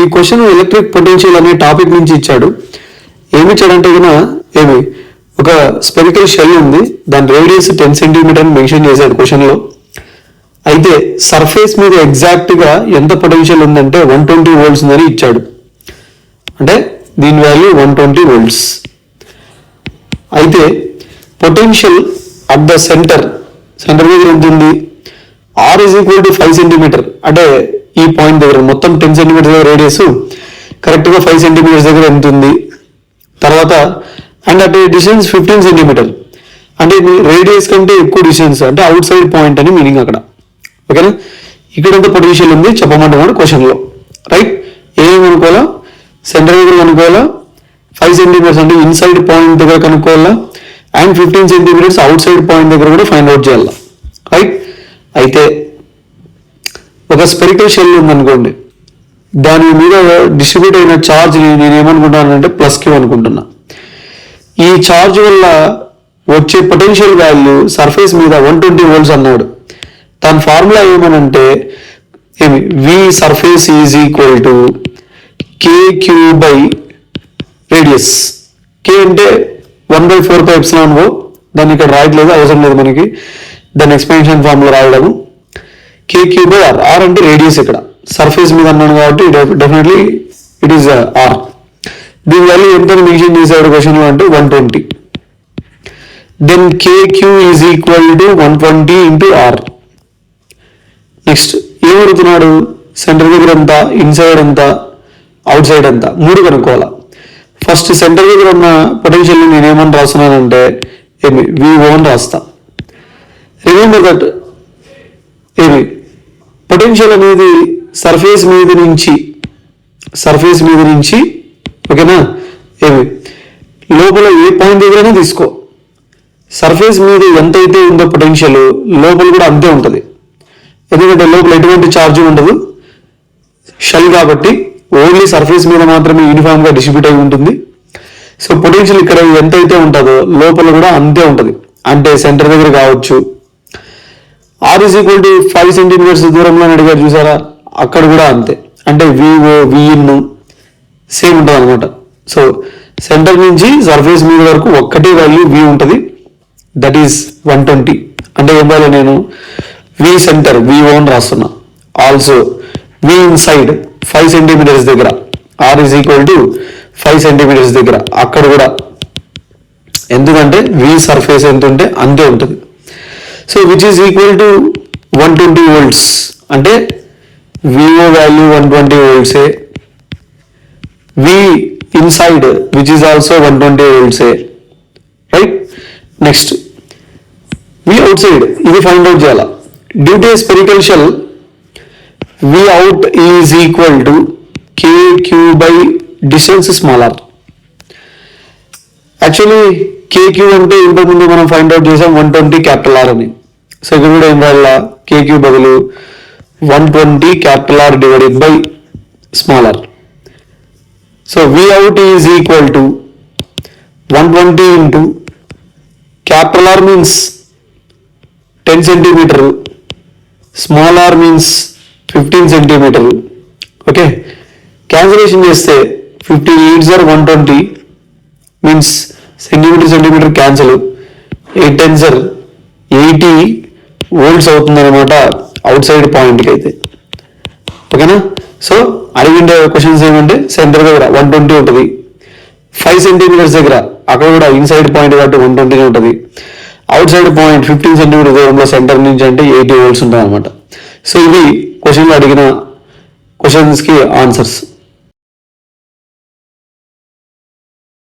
ఈ question electric potential అనే topic నుంచి ఇచ్చాడు. ఏమి ఇచ్చాడంటే ఒక స్పెరికల్ షెల్ ఉంది, దాని రేడియస్ 10 సెంటీమీటర్ మెన్షన్ చేశాడు క్వశ్చన్లో. అయితే సర్ఫేస్ మీద ఎగ్జాక్ట్గా ఎంత పొటెన్షియల్ ఉందంటే 120 వోల్ట్స్ ఉందని ఇచ్చాడు. అంటే దీని వాల్యూ 120 వోల్ట్స్. అయితే పొటెన్షియల్ అట్ ద సెంటర్ దగ్గర ఎంత ఉంది? R is equal to 5 centimetre. అంటే ఈ పాయింట్ దగ్గర మొత్తం 10 సెంటీమీటర్ రేడియస్, కరెక్ట్గా 5 సెంటీమీటర్స్ దగ్గర ఎంత ఉంది? తర్వాత అండ్ అట్ డిస్టెన్స్ 15 సెంటీమీటర్, అంటే రేడియస్ కంటే ఎక్కువ డిస్టెన్స్, అంటే అవుట్ సైడ్ పాయింట్ అని మీనింగ్ అక్కడ. ఓకేనా? ఇక్కడ ఎంత పొటెన్షియల్ ఉంది చెప్పమంటున్నాడు క్వశ్చన్లో. రైట్? ఏమేమి కనుక్కోవాలా? సెంటర్ దగ్గర కనుక్కోవాలా, 5 సెంటీమీటర్స్ అంటే ఇన్సైడ్ పాయింట్ దగ్గర కనుక్కోవాలా, and 15 centimetres outside point దగ్గర కూడా ఫైండ్ అవుట్ చేయాలి. రైట్? అయితే ఒక స్పెరికల్ షెల్ ఉందనుకోండి, దాని మీద డిస్ట్రిబ్యూట్ అయిన ఛార్జ్ నేను ఏమనుకుంటానంటే +Q అనుకుంటున్నా. ఈ ఛార్జ్ వల్ల వచ్చే పొటెన్షియల్ వాల్యూ సర్ఫేస్ మీద 120 వోల్ట్స్ అన్నాడు. దాని ఫార్ములా ఏమనంటే V surface is equal to KQ by radius. K అంటే 1/4πε0. దాన్ని ఇక్కడ రాయట్లేదు, అవసరం లేదు మనకి, దాని ఎక్స్పాన్షన్ ఫార్ములా రాయడము. KQ by R. R అంటే రేడియస్, ఇక్కడ సర్ఫేస్ మీద అన్నాను కాబట్టి డెఫినెట్లీ ఇట్ ఈస్ R. దీని వాల్యూ ఎంత మెన్షన్ చేశాడు క్వశ్చన్లో అంటే 120. Then KQ is equal to 120 into R. Next ఏమడుగుతున్నాడు? సెంటర్ దగ్గర ఎంత, ఇన్సైడ్ ఎంత, అవుట్ సైడ్ ఎంత, 3 కనుక్కోవాలా. ఫస్ట్ సెంటర్ దగ్గర ఉన్న పొటెన్షియల్ నేను ఏమని రాస్తున్నానంటే V1 రాస్తా. రిమెంబర్ దట్ పొటెన్షియల్ అనేది సర్ఫేస్ మీద నుంచి ఓకేనా, లోపల ఏ పాయింట్ దగ్గరైనా తీసుకో, సర్ఫేస్ మీద ఎంతైతే ఉందో పొటెన్షియల్ లోపల కూడా అంతే ఉంటుంది. ఎందుకంటే లోపల ఎటువంటి ఛార్జ్ ఉండదు, షెల్ కాబట్టి ఓన్లీ సర్ఫేస్ మీద మాత్రమే యూనిఫామ్ గా డిస్ట్రిబ్యూట్ అయి ఉంటుంది. సో పొటెన్షియల్ ఇక్కడ ఎంతైతే ఉంటుందో లోపల కూడా అంతే ఉంటుంది. అంటే సెంటర్ దగ్గర కావచ్చు, R is equal to 5 centimetres దూరంలో అడిగారు చూసారా, అక్కడ కూడా అంతే. అంటే VO VIN సేమ్ ఉంటుంది అనమాట. సో సెంటర్ నుంచి సర్ఫేస్ మీద వరకు ఒక్కటే వాల్యూ V ఉంటుంది, దట్ ఈస్ 120. అంటే ఏం రాయాలి నేను? V సెంటర్ V1 రాస్తున్నా. ఆల్సో V ఇన్సైడ్ 5 సెంటీమీటర్స్ దగ్గర, R is equal to 5 centimetres దగ్గర, అక్కడ కూడా ఎందుకంటే V సర్ఫేస్ ఎంత ఉంటే అంతే ఉంటుంది. So which is equal to 120 volts. అంటే VO వాల్యూ 120 వోల్ట్సే, V inside which is also 120 వోల్ట్సే. Right? Next V outside, ఇది ఫైండ్ అవుట్ చేయాలా. Due to spherical shell V out is equal to KQ బై distance small r. Actually KQ అంటే ఇంతకుముందు మనం find out చేసాం 120 capital R అని. So ఇక్కడ కూడా ఏం రాయాలా? KQ బదులు 120 capital R divided by small r. So V out is equal to 120 into capital R means 10 centimetre, small r means 15 centimetre. Okay, cancellation చేస్తే 58 are 120 means centimetre cancel, 8 10s are 80 volts అవుతుంది అనమాట outside పాయింట్కి అయితే. ఓకేనా? So అడిగిండే questions ఏమంటే centre దగ్గర 120 ఉంటుంది, 5 సెంటీమీటర్స్ దగ్గర అక్కడ కూడా ఇన్సైడ్ పాయింట్ కాబట్టి 120 ఉంటుంది, అవుట్ సైడ్ పాయింట్ 15 సెంటీమీటర్ దూరంలో సెంటర్ నుంచి అంటే 80 వోల్ట్స్ ఉంటుంది అనమాట. సో ఇవి క్వశ్చన్లో అడిగిన క్వశ్చన్స్కి ఆన్సర్స్.